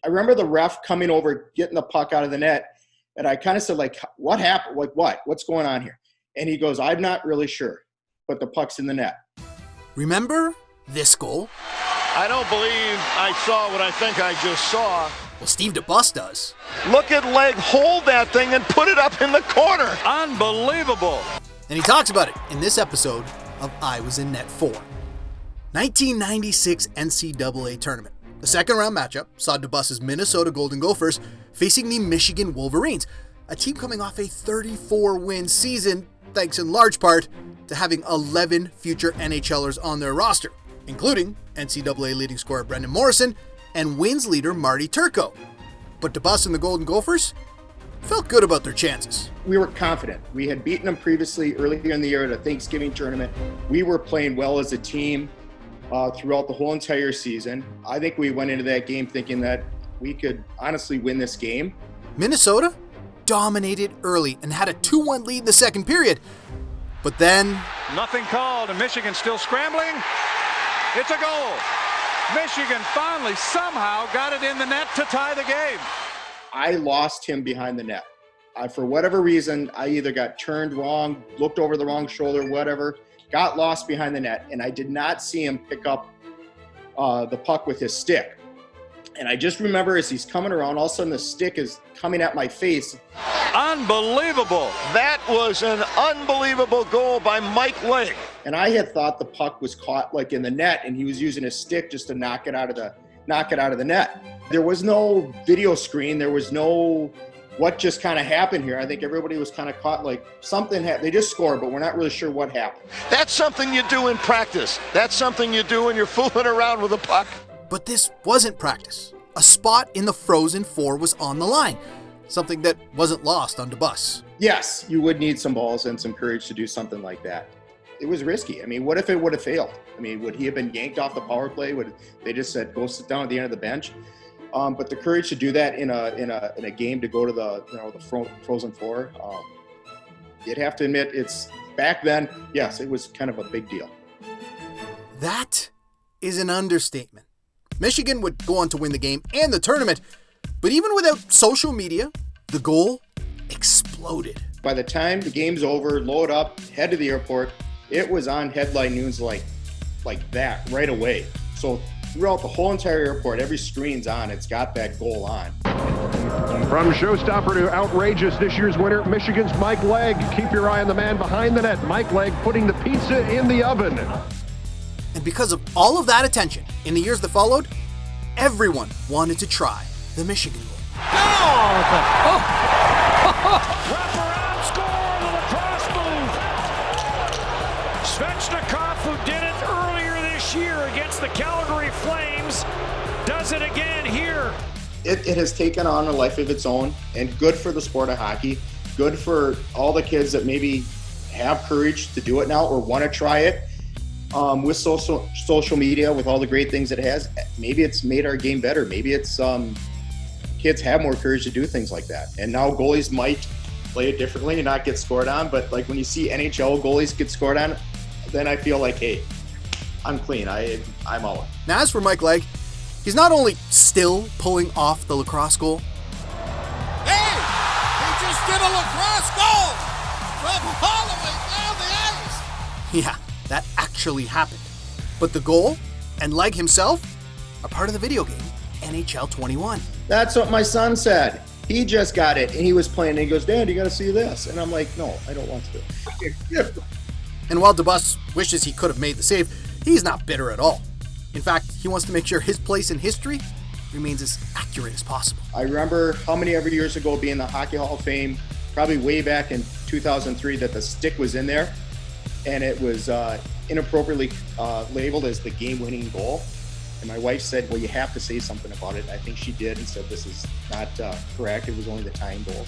I remember the ref coming over, getting the puck out of the net, and I kind of said, like, what happened? Like, what's going on here? And he goes, I'm not really sure, but the puck's in the net. Remember this goal? I don't believe I saw what I think I just saw. Well, Steve DeBus does. Look at Legg hold that thing and put it up in the corner. Unbelievable. And he talks about it in this episode of I Was in Net 4. 1996 NCAA Tournament. The second round matchup saw DeBus's Minnesota Golden Gophers facing the Michigan Wolverines, a team coming off a 34-win season, thanks in large part to having 11 future NHLers on their roster, including NCAA leading scorer Brendan Morrison and wins leader Marty Turco. But DeBus and the Golden Gophers felt good about their chances. We were confident. We had beaten them previously earlier in the year at a Thanksgiving tournament. We were playing well as a team throughout the whole entire season. I think we went into that game thinking that we could honestly win this game. Minnesota dominated early and had a 2-1 lead in the second period. But then... Nothing called, and Michigan still scrambling. It's a goal. Michigan finally somehow got it in the net to tie the game. I lost him behind the net. For whatever reason, I either got turned wrong, looked over the wrong shoulder, whatever, got lost behind the net, and I did not see him pick up the puck with his stick. And I just remember as he's coming around, all of a sudden the stick is coming at my face. Unbelievable. That was an unbelievable goal by Mike Legg. And I had thought the puck was caught like in the net, and he was using his stick just to knock it out of the net. There was no video screen. There was no what just kind of happened here. I think everybody was kind of caught like something happened. They just scored, but we're not really sure what happened. That's something you do in practice. That's something you do when you're fooling around with a puck. But this wasn't practice. A spot in the Frozen Four was on the line, something that wasn't lost on DeBus. Yes, you would need some balls and some courage to do something like that. It was risky. I mean, what if it would have failed? I mean, would he have been yanked off the power play? Would they just said, go sit down at the end of the bench? But the courage to do that in a game to go to the Frozen Four, you'd have to admit it's back then. Yes, it was kind of a big deal. That is an understatement. Michigan would go on to win the game and the tournament, but even without social media, the goal exploded. By the time the game's over, load up, head to the airport, it was on headline news like that right away. So throughout the whole entire airport, every screen's on, it's got that goal on. From showstopper to outrageous, this year's winner, Michigan's Mike Legg. Keep your eye on the man behind the net, Mike Legg, putting the pizza in the oven. And because of all of that attention, in the years that followed, everyone wanted to try the Michigan goal. Wraparound score, the lacrosse move. Svechnikov, who did it earlier this year against the Calgary Flames, does it again here. It has taken on a life of its own, and good for the sport of hockey, good for all the kids that maybe have courage to do it now or want to try it. With social media, with all the great things it has, maybe it's made our game better. Maybe it's kids have more courage to do things like that. And now goalies might play it differently and not get scored on. But like when you see NHL goalies get scored on, then I feel like, hey, I'm clean. I'm all in. Now, as for Mike Legg, he's not only still pulling off the lacrosse goal. Hey, he just did a lacrosse goal from Holloway down the ice. Yeah, that actually happened. But the goal and Legg himself are part of the video game NHL 21. That's what my son said. He just got it, and he was playing, and he goes, Dad, you got to see this. And I'm like, no, I don't want to. And while DeBus wishes he could have made the save, he's not bitter at all. In fact, he wants to make sure his place in history remains as accurate as possible. I remember how many ever years ago being in the Hockey Hall of Fame, probably way back in 2003, that the stick was in there, and it was inappropriately labeled as the game-winning goal. And my wife said, well, you have to say something about it. I think she did and said, this is not correct. It was only the tying goal.